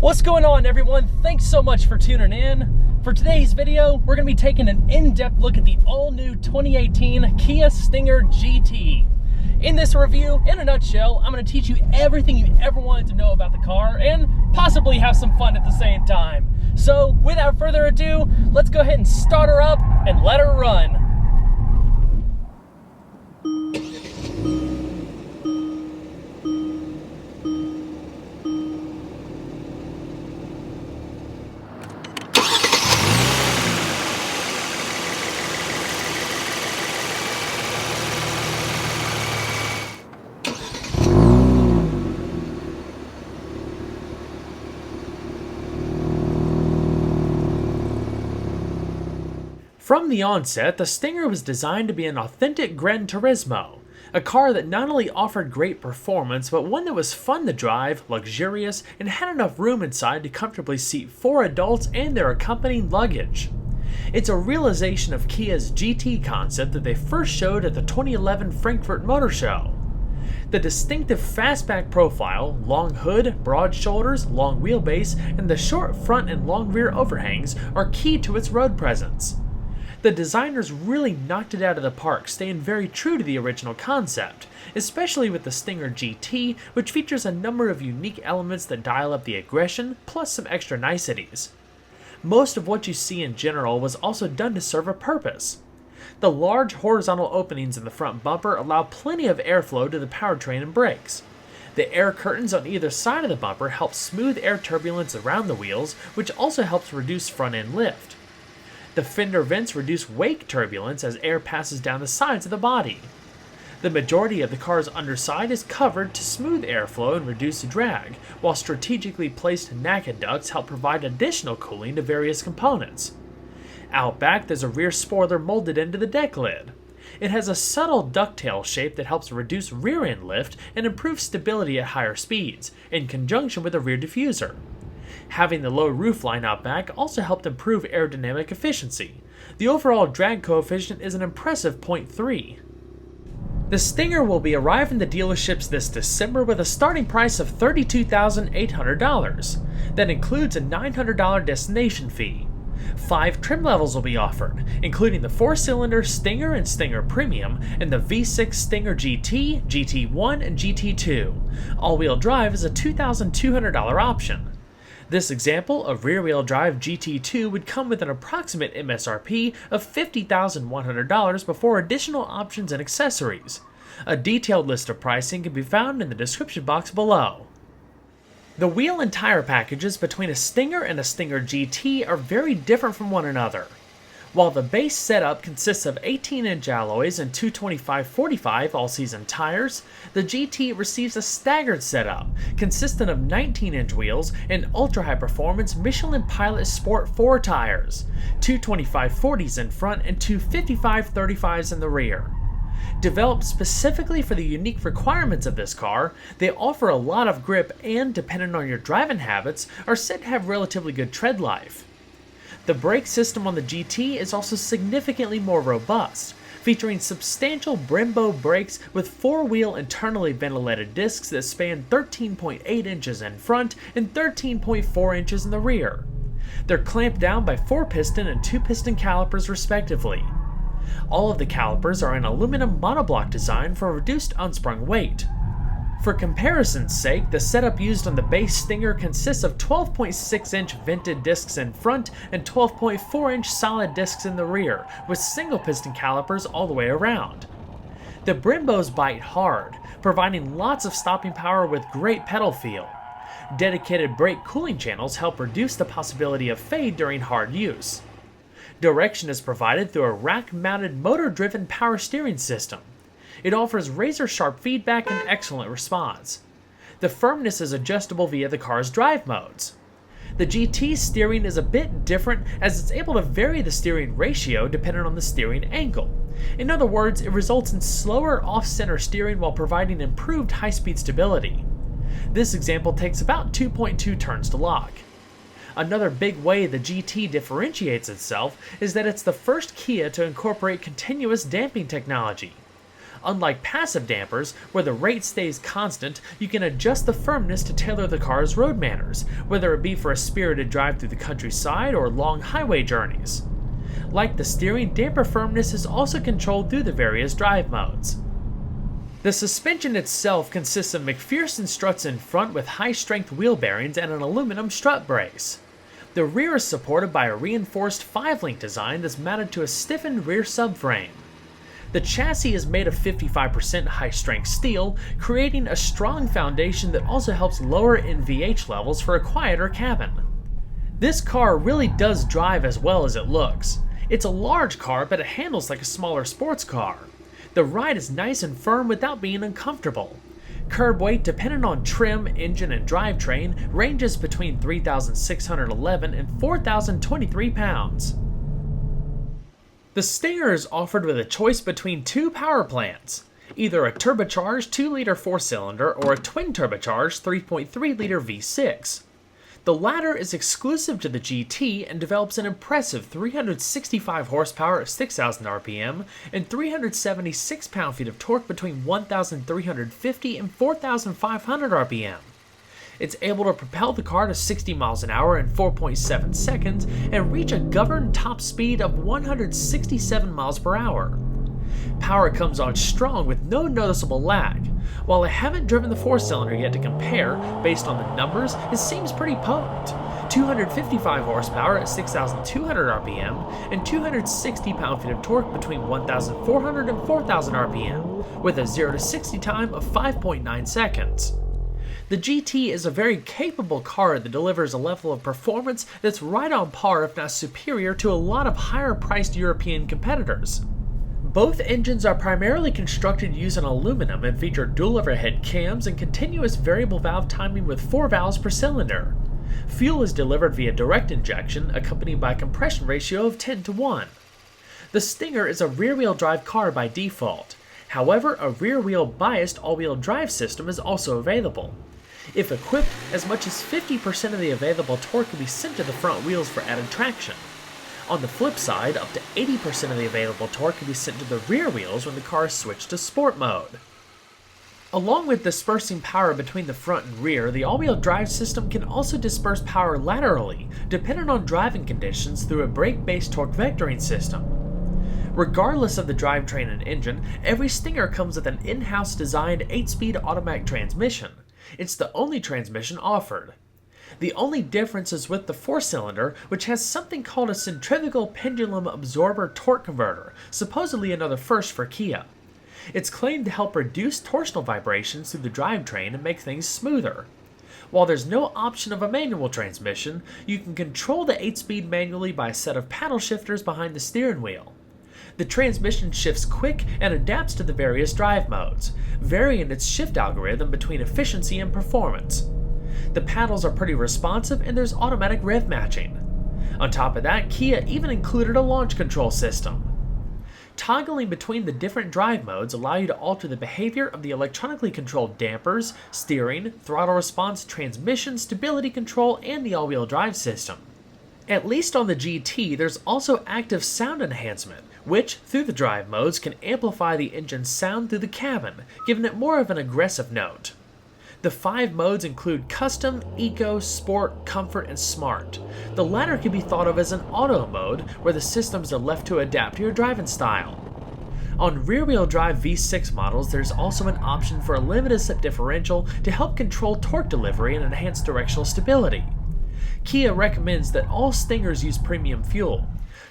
What's going on, everyone? Thanks so much for tuning in. For today's video, we're going to be taking an in-depth look at the all-new 2018 Kia Stinger GT. In this review, in a nutshell, I'm going to teach you everything you ever wanted to know about the car and possibly have some fun at the same time. So, without further ado, let's go ahead and start her up and let her run. From the onset, the Stinger was designed to be an authentic Gran Turismo, a car that not only offered great performance, but one that was fun to drive, luxurious, and had enough room inside to comfortably seat 4 adults and their accompanying luggage. It's a realization of Kia's GT concept that they first showed at the 2011 Frankfurt Motor Show. The distinctive fastback profile, long hood, broad shoulders, long wheelbase, and the short front and long rear overhangs are key to its road presence. The designers really knocked it out of the park, staying very true to the original concept, especially with the Stinger GT, which features a number of unique elements that dial up the aggression, plus some extra niceties. Most of what you see in general was also done to serve a purpose. The large horizontal openings in the front bumper allow plenty of airflow to the powertrain and brakes. The air curtains on either side of the bumper help smooth air turbulence around the wheels, which also helps reduce front-end lift. The fender vents reduce wake turbulence as air passes down the sides of the body. The majority of the car's underside is covered to smooth airflow and reduce drag, while strategically placed NACA ducts help provide additional cooling to various components. Out back, there's a rear spoiler molded into the deck lid. It has a subtle ducktail shape that helps reduce rear-end lift and improve stability at higher speeds, in conjunction with a rear diffuser. Having the low roofline out back also helped improve aerodynamic efficiency. The overall drag coefficient is an impressive 0.3. The Stinger will be arriving to dealerships this December with a starting price of $32,800. That includes a $900 destination fee. 5 trim levels will be offered, including the 4-cylinder Stinger and Stinger Premium and the V6 Stinger GT, GT1, and GT2. All-wheel drive is a $2,200 option. This example of rear-wheel drive GT2 would come with an approximate MSRP of $50,100 before additional options and accessories. A detailed list of pricing can be found in the description box below. The wheel and tire packages between a Stinger and a Stinger GT are very different from one another. While the base setup consists of 18-inch alloys and 225/45 all-season tires, the GT receives a staggered setup, consisting of 19-inch wheels and ultra-high-performance Michelin Pilot Sport 4 tires, 225/40s in front and 255/35s in the rear. Developed specifically for the unique requirements of this car, they offer a lot of grip and, depending on your driving habits, are said to have relatively good tread life. The brake system on the GT is also significantly more robust, featuring substantial Brembo brakes with 4-wheel internally ventilated discs that span 13.8 inches in front and 13.4 inches in the rear. They're clamped down by 4-piston and 2-piston calipers respectively. All of the calipers are an aluminum monoblock design for reduced unsprung weight. For comparison's sake, the setup used on the base Stinger consists of 12.6-inch vented discs in front and 12.4-inch solid discs in the rear, with single-piston calipers all the way around. The Brembos bite hard, providing lots of stopping power with great pedal feel. Dedicated brake cooling channels help reduce the possibility of fade during hard use. Direction is provided through a rack-mounted motor-driven power steering system. It offers razor-sharp feedback and excellent response. The firmness is adjustable via the car's drive modes. The GT steering is a bit different as it's able to vary the steering ratio depending on the steering angle. In other words, it results in slower off-center steering while providing improved high-speed stability. This example takes about 2.2 turns to lock. Another big way the GT differentiates itself is that it's the first Kia to incorporate continuous damping technology. Unlike passive dampers, where the rate stays constant, you can adjust the firmness to tailor the car's road manners, whether it be for a spirited drive through the countryside or long highway journeys. Like the steering, damper firmness is also controlled through the various drive modes. The suspension itself consists of McPherson struts in front with high-strength wheel bearings and an aluminum strut brace. The rear is supported by a reinforced 5-link design that's mounted to a stiffened rear subframe. The chassis is made of 55% high-strength steel, creating a strong foundation that also helps lower NVH levels for a quieter cabin. This car really does drive as well as it looks. It's a large car, but it handles like a smaller sports car. The ride is nice and firm without being uncomfortable. Curb weight, depending on trim, engine, and drivetrain, ranges between 3,611 and 4,023 pounds. The Stinger is offered with a choice between two power plants, either a turbocharged 2-liter 4-cylinder or a twin-turbocharged 3.3-liter V6. The latter is exclusive to the GT and develops an impressive 365 horsepower at 6,000 RPM and 376 pound-feet of torque between 1,350 and 4,500 RPM. It's able to propel the car to 60 miles an hour in 4.7 seconds and reach a governed top speed of 167 miles per hour. Power comes on strong with no noticeable lag. While I haven't driven the 4-cylinder yet to compare, based on the numbers, it seems pretty potent. 255 horsepower at 6,200 RPM and 260 pound-feet of torque between 1,400 and 4,000 RPM, with a 0 to 60 time of 5.9 seconds. The GT is a very capable car that delivers a level of performance that's right on par, if not superior, to a lot of higher-priced European competitors. Both engines are primarily constructed using aluminum and feature dual overhead cams and continuous variable valve timing with 4 valves per cylinder. Fuel is delivered via direct injection, accompanied by a compression ratio of 10:1. The Stinger is a rear-wheel drive car by default. However, a rear-wheel biased all-wheel drive system is also available. If equipped, as much as 50% of the available torque can be sent to the front wheels for added traction. On the flip side, up to 80% of the available torque can be sent to the rear wheels when the car is switched to sport mode. Along with dispersing power between the front and rear, the all-wheel drive system can also disperse power laterally, depending on driving conditions through a brake-based torque vectoring system. Regardless of the drivetrain and engine, every Stinger comes with an in-house designed 8-speed automatic transmission. It's the only transmission offered. The only difference is with the 4-cylinder, which has something called a centrifugal pendulum absorber torque converter, supposedly another first for Kia. It's claimed to help reduce torsional vibrations through the drivetrain and make things smoother. While there's no option of a manual transmission, you can control the 8-speed manually by a set of paddle shifters behind the steering wheel. The transmission shifts quick and adapts to the various drive modes, varying its shift algorithm between efficiency and performance. The paddles are pretty responsive and there's automatic rev matching. On top of that, Kia even included a launch control system. Toggling between the different drive modes allow you to alter the behavior of the electronically controlled dampers, steering, throttle response, transmission, stability control, and the all-wheel drive system. At least on the GT, there's also active sound enhancement, which, through the drive modes, can amplify the engine's sound through the cabin, giving it more of an aggressive note. The 5 modes include Custom, Eco, Sport, Comfort, and Smart. The latter can be thought of as an auto mode, where the systems are left to adapt to your driving style. On rear-wheel drive V6 models, there's also an option for a limited slip differential to help control torque delivery and enhance directional stability. Kia recommends that all Stingers use premium fuel.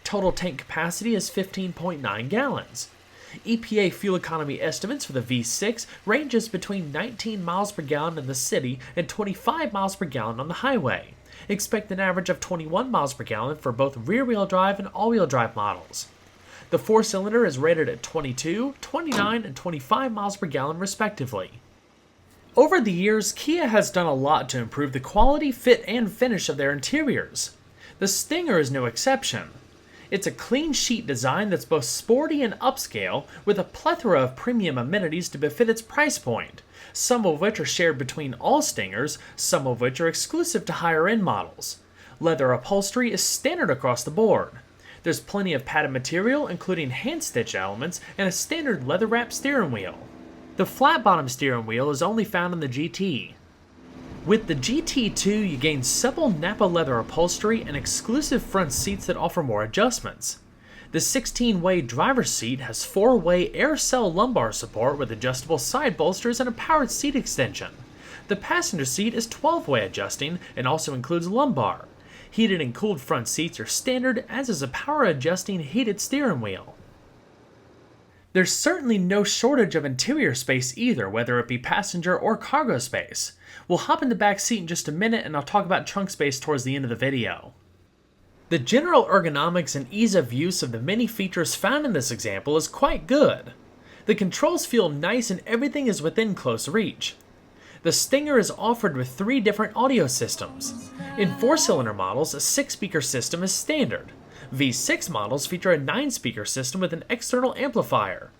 Total tank capacity is 15.9 gallons. EPA fuel economy estimates for the V6 ranges between 19 miles per gallon in the city and 25 miles per gallon on the highway. Expect an average of 21 miles per gallon for both rear-wheel drive and all-wheel drive models. The 4-cylinder is rated at 22, 29, and 25 miles per gallon respectively. Over the years, Kia has done a lot to improve the quality, fit, and finish of their interiors. The Stinger is no exception. It's a clean sheet design that's both sporty and upscale, with a plethora of premium amenities to befit its price point, some of which are shared between all Stingers, some of which are exclusive to higher-end models. Leather upholstery is standard across the board. There's plenty of padded material, including hand-stitch elements, and a standard leather-wrapped steering wheel. The flat-bottom steering wheel is only found in the GT. With the GT2, you gain supple Nappa leather upholstery and exclusive front seats that offer more adjustments. The 16-way driver's seat has 4-way air cell lumbar support with adjustable side bolsters and a powered seat extension. The passenger seat is 12-way adjusting and also includes lumbar. Heated and cooled front seats are standard, as is a power-adjusting heated steering wheel. There's certainly no shortage of interior space either, whether it be passenger or cargo space. We'll hop in the back seat in just a minute and I'll talk about trunk space towards the end of the video. The general ergonomics and ease of use of the many features found in this example is quite good. The controls feel nice and everything is within close reach. The Stinger is offered with 3 different audio systems. In 4-cylinder models, a 6-speaker system is standard. V6 models feature a 9-speaker system with an external amplifier.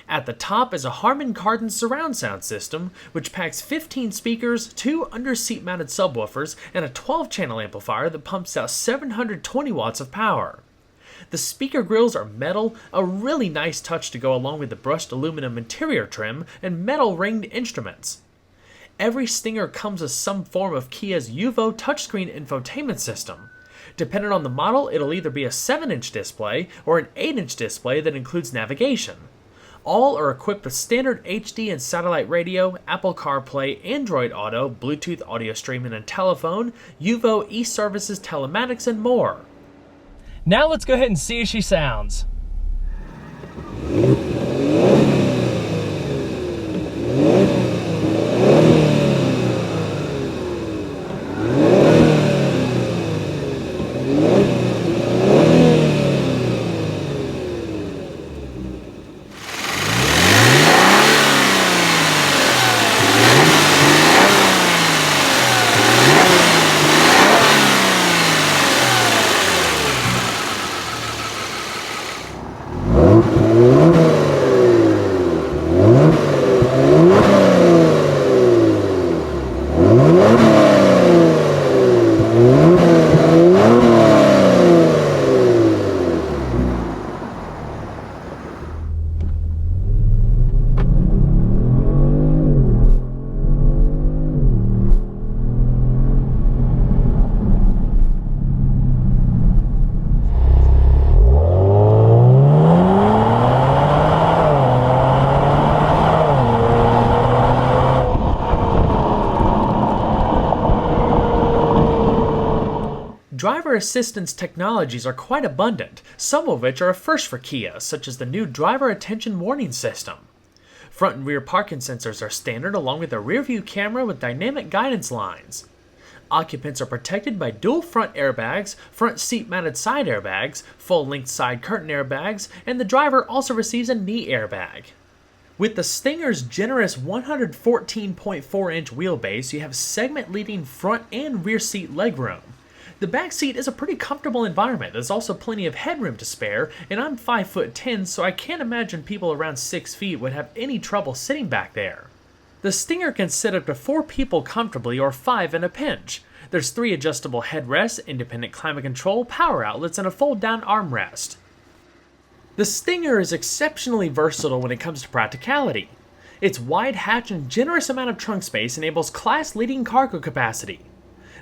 At the top is a Harman Kardon surround sound system, which packs 15 speakers, 2 under-seat mounted subwoofers, and a 12-channel amplifier that pumps out 720 watts of power. The speaker grills are metal, a really nice touch to go along with the brushed aluminum interior trim and metal ringed instruments. Every Stinger comes with some form of Kia's UVO touchscreen infotainment system. Depending on the model, it'll either be a 7-inch display or an 8-inch display that includes navigation. All are equipped with standard HD and satellite radio, Apple CarPlay, Android Auto, Bluetooth audio streaming and telephone, UVO e-services, telematics, and more. Now let's go ahead and see how she sounds. Driver assistance technologies are quite abundant, some of which are a first for Kia, such as the new driver attention warning system. Front and rear parking sensors are standard, along with a rear view camera with dynamic guidance lines. Occupants are protected by dual front airbags, front seat mounted side airbags, full length side curtain airbags, and the driver also receives a knee airbag. With the Stinger's generous 114.4-inch wheelbase, you have segment-leading front and rear seat legroom. The back seat is a pretty comfortable environment. There's also plenty of headroom to spare, and I'm 5'10", so I can't imagine people around 6 feet would have any trouble sitting back there. The Stinger can sit up to 4 people comfortably, or 5 in a pinch. There's 3 adjustable headrests, independent climate control, power outlets, and a fold-down armrest. The Stinger is exceptionally versatile when it comes to practicality. Its wide hatch and generous amount of trunk space enables class-leading cargo capacity.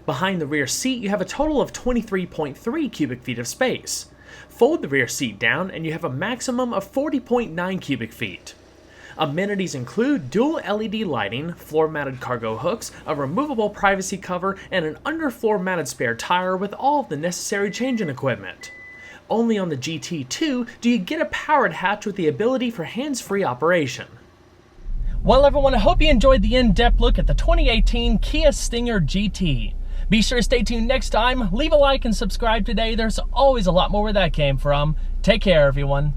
Behind the rear seat, you have a total of 23.3 cubic feet of space. Fold the rear seat down and you have a maximum of 40.9 cubic feet. Amenities include dual LED lighting, floor-mounted cargo hooks, a removable privacy cover, and an underfloor mounted spare tire with all of the necessary changing equipment. Only on the GT2 do you get a powered hatch with the ability for hands-free operation. Well everyone, I hope you enjoyed the in-depth look at the 2018 Kia Stinger GT. Be sure to stay tuned next time, leave a like and subscribe today. There's always a lot more where that came from. Take care everyone.